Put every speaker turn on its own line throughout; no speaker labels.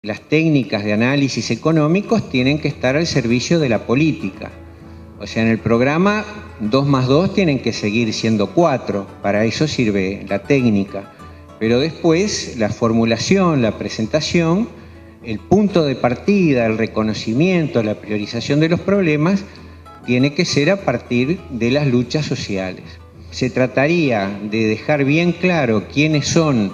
Las técnicas de análisis económicos tienen que estar al servicio de la política. O sea, en el programa 2 más 2 tienen que seguir siendo 4, para eso sirve la técnica. Pero después la formulación, la presentación, el punto de partida, el reconocimiento, la priorización de los problemas tiene que ser a partir de las luchas sociales. Se trataría de dejar bien claro quiénes son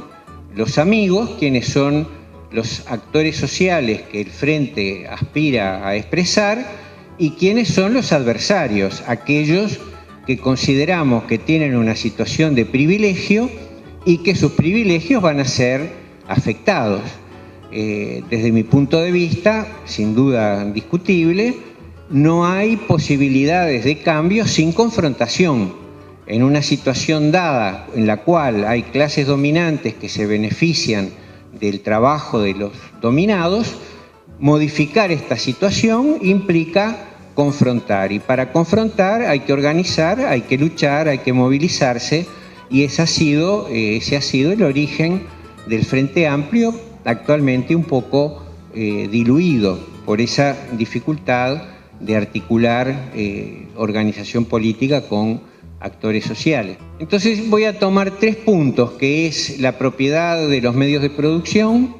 los amigos, quiénes son los actores sociales que el Frente aspira a expresar y quiénes son los adversarios, aquellos que consideramos que tienen una situación de privilegio y que sus privilegios van a ser afectados. Desde mi punto de vista, sin duda discutible, no hay posibilidades de cambio sin confrontación. En una situación dada en la cual hay clases dominantes que se benefician del trabajo de los dominados, modificar esta situación implica confrontar. Y para confrontar hay que organizar, hay que luchar, hay que movilizarse, y ese ha sido el origen del Frente Amplio, actualmente un poco diluido por esa dificultad de articular organización política con actores sociales. Entonces voy a tomar 3 puntos, que es la propiedad de los medios de producción,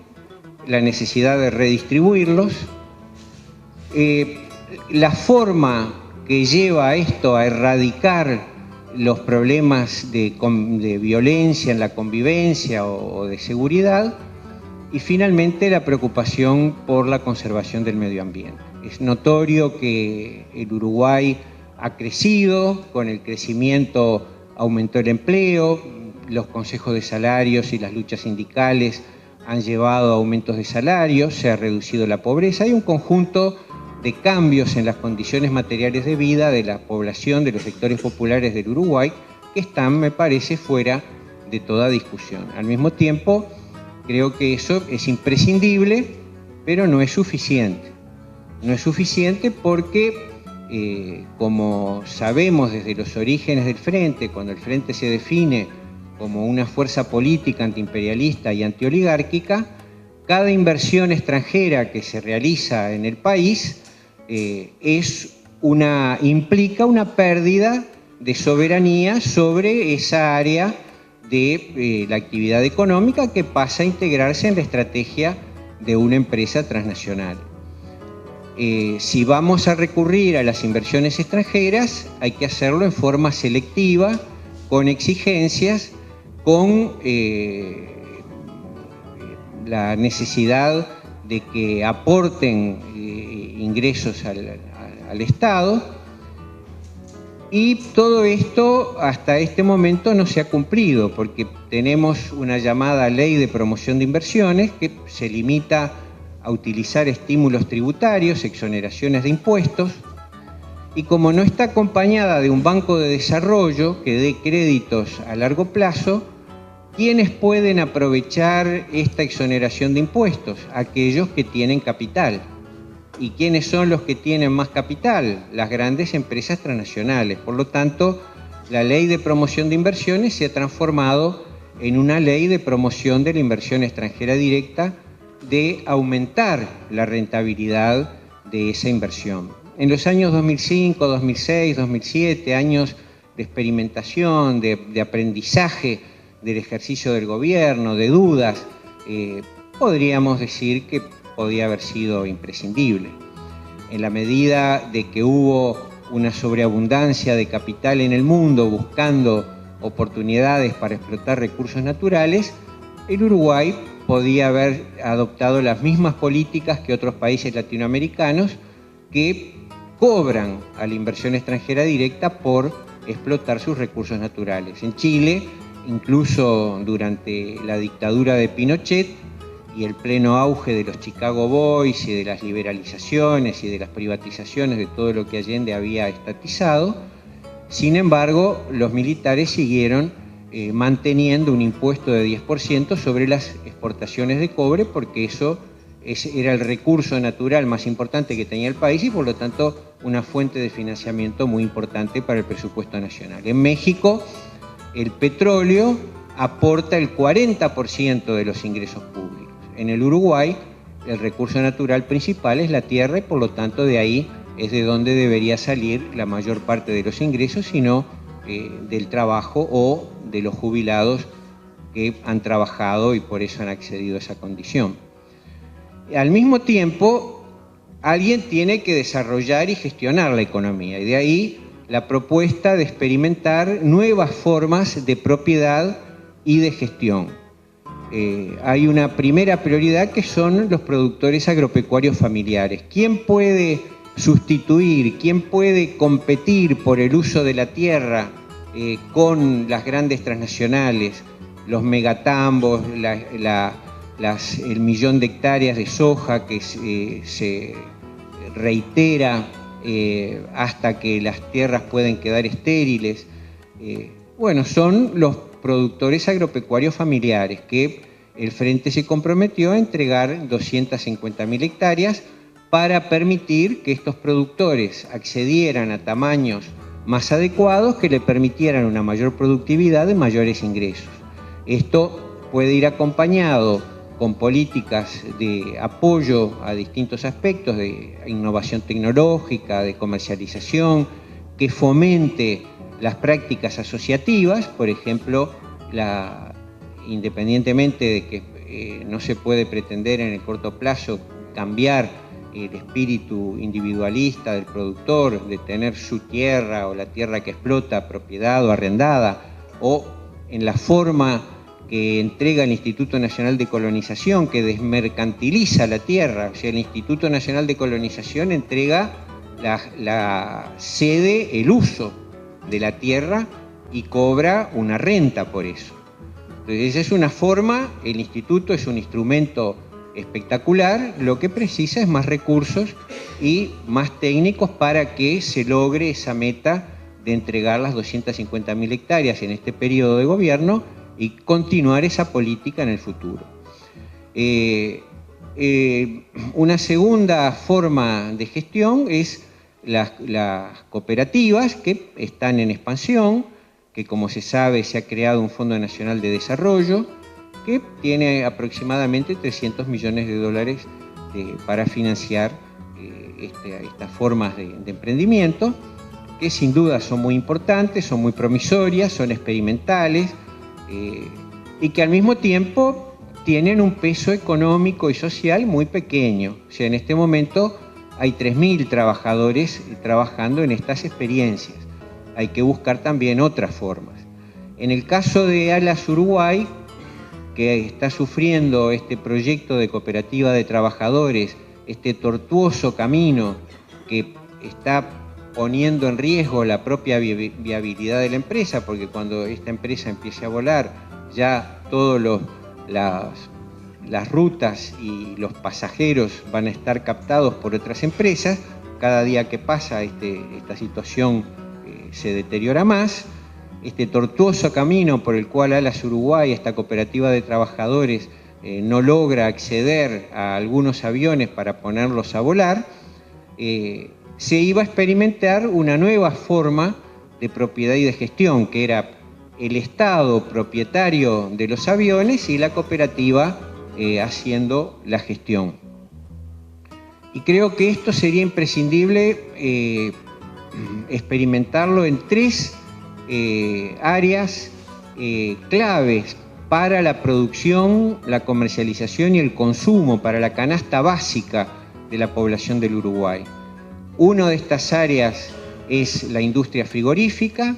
la necesidad de redistribuirlos, la forma que lleva esto a erradicar los problemas de violencia en la convivencia o de seguridad, y finalmente la preocupación por la conservación del medio ambiente. Es notorio que el Uruguay ha crecido, con el crecimiento aumentó el empleo, los consejos de salarios y las luchas sindicales han llevado a aumentos de salarios, se ha reducido la pobreza, hay un conjunto de cambios en las condiciones materiales de vida de la población, de los sectores populares del Uruguay, que están, me parece, fuera de toda discusión. Al mismo tiempo, creo que eso es imprescindible, pero no es suficiente. No es suficiente porque como sabemos desde los orígenes del Frente, cuando el Frente se define como una fuerza política antiimperialista y antioligárquica, cada inversión extranjera que se realiza en el país implica una pérdida de soberanía sobre esa área de la actividad económica que pasa a integrarse en la estrategia de una empresa transnacional. Si vamos a recurrir a las inversiones extranjeras, hay que hacerlo en forma selectiva, con exigencias, con la necesidad de que aporten ingresos al Estado, y todo esto hasta este momento no se ha cumplido, porque tenemos una llamada Ley de Promoción de Inversiones que se limita a utilizar estímulos tributarios, exoneraciones de impuestos, y como no está acompañada de un banco de desarrollo que dé créditos a largo plazo, ¿quiénes pueden aprovechar esta exoneración de impuestos? Aquellos que tienen capital. ¿Y quiénes son los que tienen más capital? Las grandes empresas transnacionales. Por lo tanto, la Ley de Promoción de Inversiones se ha transformado en una ley de promoción de la inversión extranjera directa, de aumentar la rentabilidad de esa inversión. En los años 2005, 2006, 2007, años de experimentación, de aprendizaje del ejercicio del gobierno, de dudas, podríamos decir que podía haber sido imprescindible. En la medida de que hubo una sobreabundancia de capital en el mundo buscando oportunidades para explotar recursos naturales, el Uruguay podía haber adoptado las mismas políticas que otros países latinoamericanos que cobran a la inversión extranjera directa por explotar sus recursos naturales. En Chile, incluso durante la dictadura de Pinochet y el pleno auge de los Chicago Boys y de las liberalizaciones y de las privatizaciones de todo lo que Allende había estatizado, sin embargo, los militares siguieron manteniendo un impuesto de 10% sobre las exportaciones de cobre, porque eso era el recurso natural más importante que tenía el país y por lo tanto una fuente de financiamiento muy importante para el presupuesto nacional. En México, el petróleo aporta el 40% de los ingresos públicos. En el Uruguay el recurso natural principal es la tierra y por lo tanto de ahí es de donde debería salir la mayor parte de los ingresos, sino del trabajo o de los jubilados que han trabajado y por eso han accedido a esa condición. Al mismo tiempo, alguien tiene que desarrollar y gestionar la economía, y de ahí la propuesta de experimentar nuevas formas de propiedad y de gestión. Hay una primera prioridad que son los productores agropecuarios familiares. ¿Quién puede sustituir, quién puede competir por el uso de la tierra con las grandes transnacionales, los megatambos, el millón de hectáreas de soja que se reitera hasta que las tierras pueden quedar estériles? Bueno, son los productores agropecuarios familiares que el Frente se comprometió a entregar 250.000 hectáreas para permitir que estos productores accedieran a tamaños más adecuados que le permitieran una mayor productividad y mayores ingresos. Esto puede ir acompañado con políticas de apoyo a distintos aspectos de innovación tecnológica, de comercialización, que fomente las prácticas asociativas, por ejemplo, independientemente de que no se puede pretender en el corto plazo cambiar el espíritu individualista del productor, de tener su tierra o la tierra que explota propiedad o arrendada, o en la forma que entrega el Instituto Nacional de Colonización, que desmercantiliza la tierra. O sea, el Instituto Nacional de Colonización entrega la sede, el uso de la tierra y cobra una renta por eso. Entonces, esa es una forma, el instituto es un instrumento espectacular, lo que precisa es más recursos y más técnicos para que se logre esa meta de entregar las 250.000 hectáreas en este periodo de gobierno y continuar esa política en el futuro. Una segunda forma de gestión es las cooperativas, que están en expansión, que como se sabe se ha creado un Fondo Nacional de Desarrollo que tiene aproximadamente 300 millones de dólares para financiar estas formas de emprendimiento, que sin duda son muy importantes, son muy promisorias, son experimentales y que al mismo tiempo tienen un peso económico y social muy pequeño. O sea, en este momento hay 3.000 trabajadores trabajando en estas experiencias. Hay que buscar también otras formas. En el caso de Alas Uruguay, que está sufriendo este proyecto de cooperativa de trabajadores, este tortuoso camino que está poniendo en riesgo la propia viabilidad de la empresa, porque cuando esta empresa empiece a volar, ya todas las rutas y los pasajeros van a estar captados por otras empresas. Cada día que pasa esta situación se deteriora más. Este tortuoso camino por el cual Alas Uruguay, esta cooperativa de trabajadores, no logra acceder a algunos aviones para ponerlos a volar, se iba a experimentar una nueva forma de propiedad y de gestión, que era el Estado propietario de los aviones y la cooperativa haciendo la gestión. Y creo que esto sería imprescindible experimentarlo en tres áreas claves para la producción, la comercialización y el consumo, para la canasta básica de la población del Uruguay. Una de estas áreas es la industria frigorífica,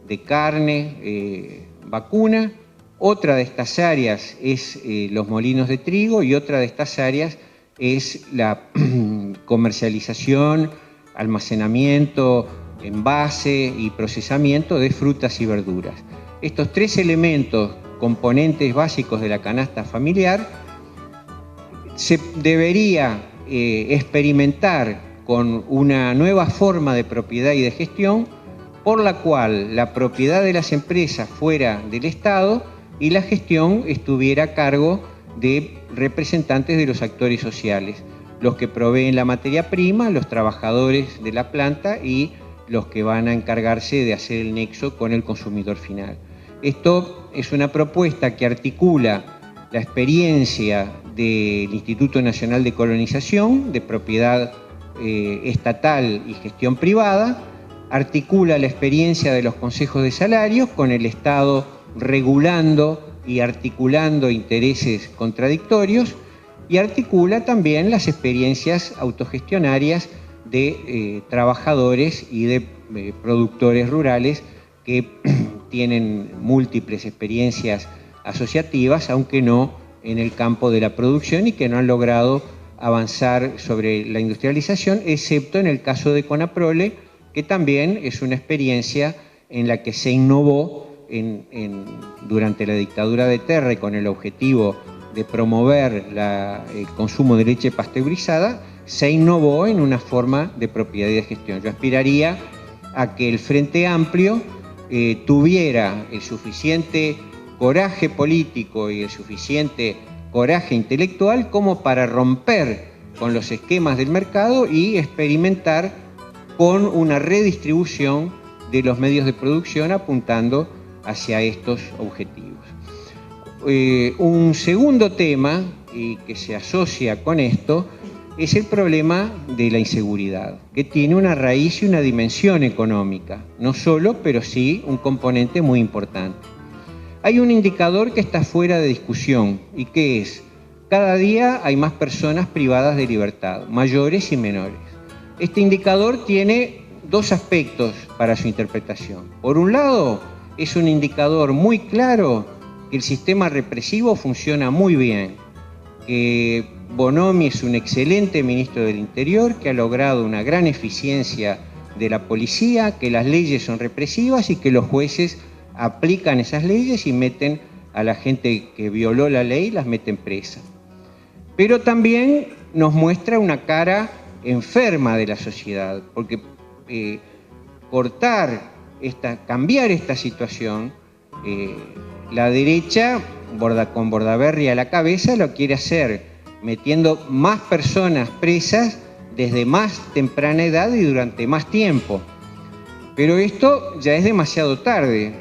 de carne vacuna. Otra de estas áreas es los molinos de trigo, y otra de estas áreas es la comercialización, almacenamiento, envase y procesamiento de frutas y verduras. Estos tres elementos, componentes básicos de la canasta familiar, se debería experimentar con una nueva forma de propiedad y de gestión, por la cual la propiedad de las empresas fuera del Estado y la gestión estuviera a cargo de representantes de los actores sociales, los que proveen la materia prima, los trabajadores de la planta y los que van a encargarse de hacer el nexo con el consumidor final. Esto es una propuesta que articula la experiencia del Instituto Nacional de Colonización, de propiedad estatal y gestión privada, articula la experiencia de los consejos de salarios con el Estado regulando y articulando intereses contradictorios, y articula también las experiencias autogestionarias de trabajadores y de productores rurales que tienen múltiples experiencias asociativas, aunque no en el campo de la producción, y que no han logrado avanzar sobre la industrialización, excepto en el caso de Conaprole, que también es una experiencia en la que se innovó durante la dictadura de Terra con el objetivo de promover el consumo de leche pasteurizada, se innovó en una forma de propiedad y de gestión. Yo aspiraría a que el Frente Amplio tuviera el suficiente coraje político y el suficiente coraje intelectual como para romper con los esquemas del mercado y experimentar con una redistribución de los medios de producción apuntando hacia estos objetivos. Un segundo tema que se asocia con esto es el problema de la inseguridad, que tiene una raíz y una dimensión económica, no solo, pero sí un componente muy importante. Hay un indicador que está fuera de discusión y que es: cada día hay más personas privadas de libertad, mayores y menores. Este indicador tiene dos aspectos para su interpretación. Por un lado, es un indicador muy claro que el sistema represivo funciona muy bien, que Bonomi es un excelente ministro del Interior, que ha logrado una gran eficiencia de la policía, que las leyes son represivas y que los jueces aplican esas leyes y meten a la gente que violó la ley, las meten presa. Pero también nos muestra una cara enferma de la sociedad, porque cambiar esta situación, la derecha, con Bordaberry a la cabeza, lo quiere hacer metiendo más personas presas desde más temprana edad y durante más tiempo. Pero esto ya es demasiado tarde.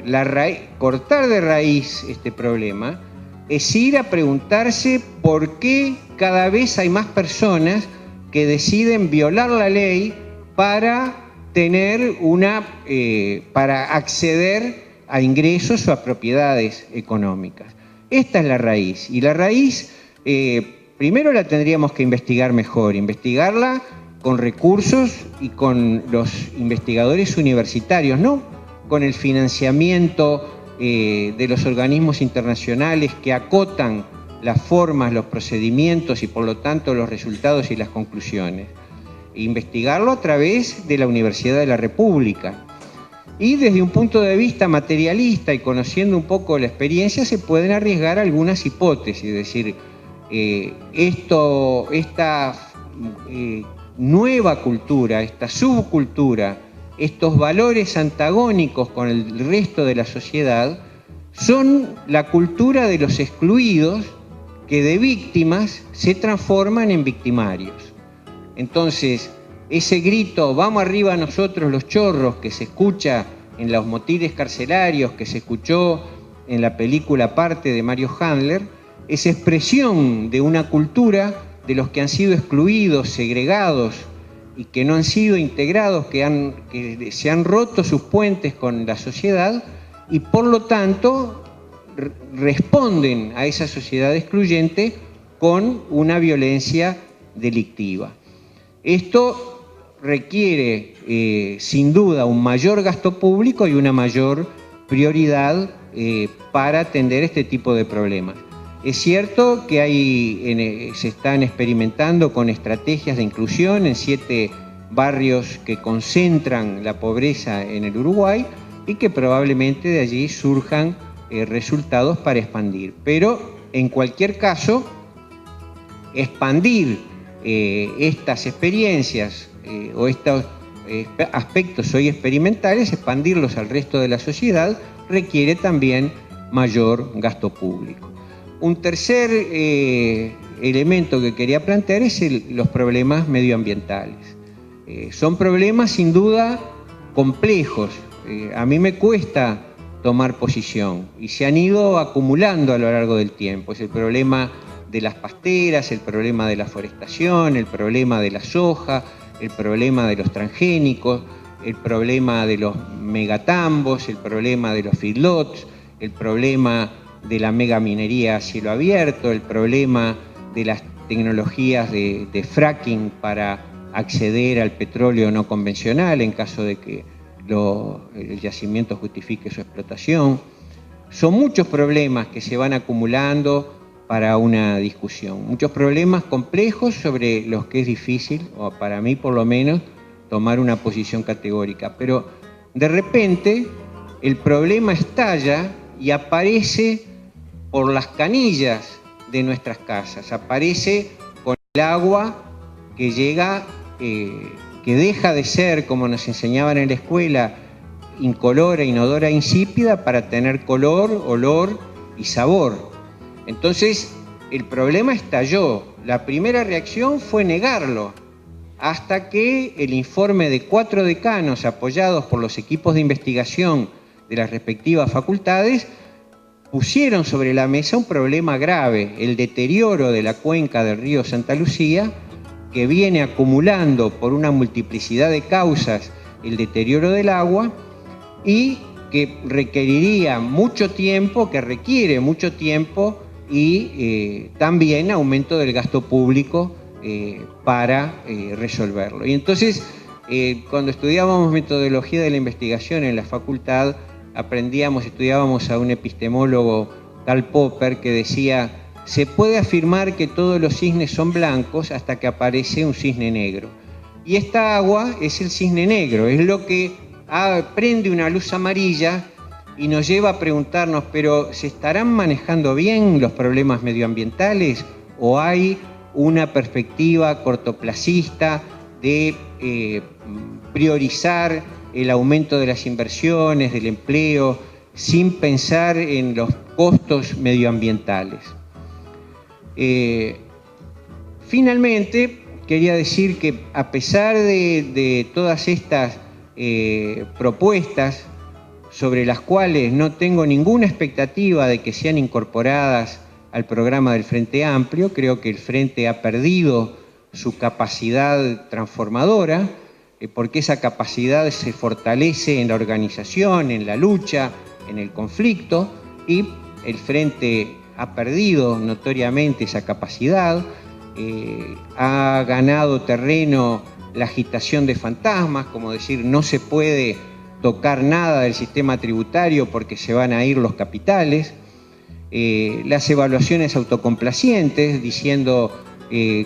Cortar de raíz este problema es ir a preguntarse por qué cada vez hay más personas que deciden violar la ley para acceder a ingresos o a propiedades económicas. Esta es la raíz. Y la raíz, primero la tendríamos que investigar mejor, investigarla con recursos y con los investigadores universitarios, no con el financiamiento de los organismos internacionales que acotan las formas, los procedimientos y por lo tanto los resultados y las conclusiones. Investigarlo a través de la Universidad de la República. Y desde un punto de vista materialista y conociendo un poco la experiencia, se pueden arriesgar algunas hipótesis, es decir, esta nueva cultura, esta subcultura, estos valores antagónicos con el resto de la sociedad, son la cultura de los excluidos que de víctimas se transforman en victimarios. Entonces, ese grito, vamos arriba nosotros los chorros, que se escucha en los motines carcelarios, que se escuchó en la película Parte de Mario Handler, es expresión de una cultura de los que han sido excluidos, segregados y que no han sido integrados, que se han roto sus puentes con la sociedad y por lo tanto responden a esa sociedad excluyente con una violencia delictiva. Esto requiere sin duda un mayor gasto público y una mayor prioridad para atender este tipo de problemas. Es cierto que se están experimentando con estrategias de inclusión en 7 barrios que concentran la pobreza en el Uruguay y que probablemente de allí surjan resultados para expandir. Pero en cualquier caso, expandir estas experiencias o estos aspectos hoy experimentales, expandirlos al resto de la sociedad, requiere también mayor gasto público. Un tercer elemento que quería plantear es los problemas medioambientales. Son problemas sin duda complejos. A mí me cuesta tomar posición y se han ido acumulando a lo largo del tiempo. Es el problema de las pasteras, el problema de la forestación, el problema de la soja, el problema de los transgénicos, el problema de los megatambos, el problema de los feedlots, el problema de la megaminería a cielo abierto, el problema de las tecnologías de fracking para acceder al petróleo no convencional en caso de que el yacimiento justifique su explotación. Son muchos problemas que se van acumulando para una discusión, muchos problemas complejos sobre los que es difícil, o para mí por lo menos, tomar una posición categórica. Pero de repente el problema estalla y aparece por las canillas de nuestras casas, aparece con el agua que llega, que deja de ser, como nos enseñaban en la escuela, incolora, inodora, insípida, para tener color, olor y sabor. Entonces, el problema estalló. La primera reacción fue negarlo, hasta que el informe de 4 decanos, apoyados por los equipos de investigación de las respectivas facultades, pusieron sobre la mesa un problema grave, el deterioro de la cuenca del río Santa Lucía, que viene acumulando por una multiplicidad de causas el deterioro del agua y que requeriría mucho tiempo, que requiere mucho tiempo y también aumento del gasto público para resolverlo. Y entonces, cuando estudiábamos metodología de la investigación en la facultad, estudiábamos a un epistemólogo, Karl Popper, que decía: se puede afirmar que todos los cisnes son blancos hasta que aparece un cisne negro. Y esta agua es el cisne negro, es lo que prende una luz amarilla y nos lleva a preguntarnos, ¿pero se estarán manejando bien los problemas medioambientales o hay una perspectiva cortoplacista de priorizar el aumento de las inversiones, del empleo, sin pensar en los costos medioambientales? Finalmente, quería decir que a pesar de todas estas propuestas, sobre las cuales no tengo ninguna expectativa de que sean incorporadas al programa del Frente Amplio, creo que el Frente ha perdido su capacidad transformadora, porque esa capacidad se fortalece en la organización, en la lucha, en el conflicto, y el Frente ha perdido notoriamente esa capacidad, ha ganado terreno la agitación de fantasmas, como decir, no se puede tocar nada del sistema tributario porque se van a ir los capitales, las evaluaciones autocomplacientes, diciendo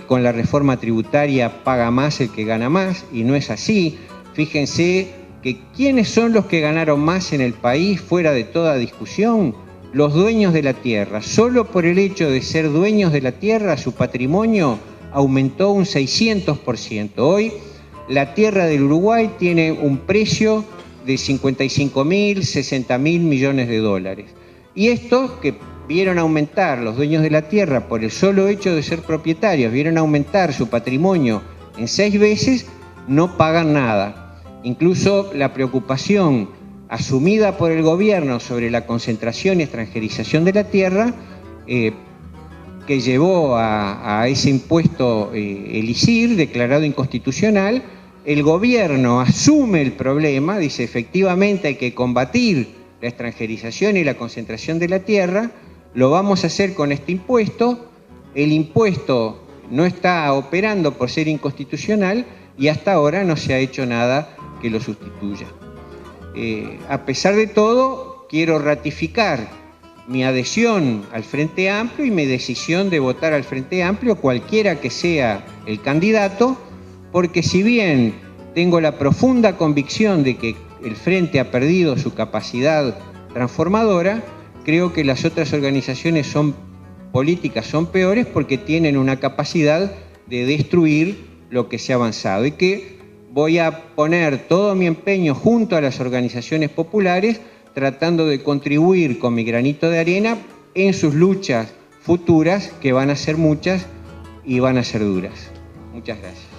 con la reforma tributaria paga más el que gana más, y no es así. Fíjense que ¿quiénes son los que ganaron más en el país fuera de toda discusión? Los dueños de la tierra. Solo por el hecho de ser dueños de la tierra, su patrimonio aumentó un 600%. Hoy la tierra del Uruguay tiene un precio de 55.000, 60.000 millones de dólares. Y esto que vieron aumentar los dueños de la tierra por el solo hecho de ser propietarios, vieron aumentar su patrimonio en 6 veces, no pagan nada. Incluso la preocupación asumida por el gobierno sobre la concentración y extranjerización de la tierra, que llevó a ese impuesto, el ISIR, declarado inconstitucional. El gobierno asume el problema, dice efectivamente hay que combatir la extranjerización y la concentración de la tierra, lo vamos a hacer con este impuesto. El impuesto no está operando por ser inconstitucional y hasta ahora no se ha hecho nada que lo sustituya. A pesar de todo, quiero ratificar mi adhesión al Frente Amplio y mi decisión de votar al Frente Amplio, cualquiera que sea el candidato, porque si bien tengo la profunda convicción de que el Frente ha perdido su capacidad transformadora, creo que las otras organizaciones políticas son peores porque tienen una capacidad de destruir lo que se ha avanzado, y que voy a poner todo mi empeño junto a las organizaciones populares tratando de contribuir con mi granito de arena en sus luchas futuras, que van a ser muchas y van a ser duras. Muchas gracias.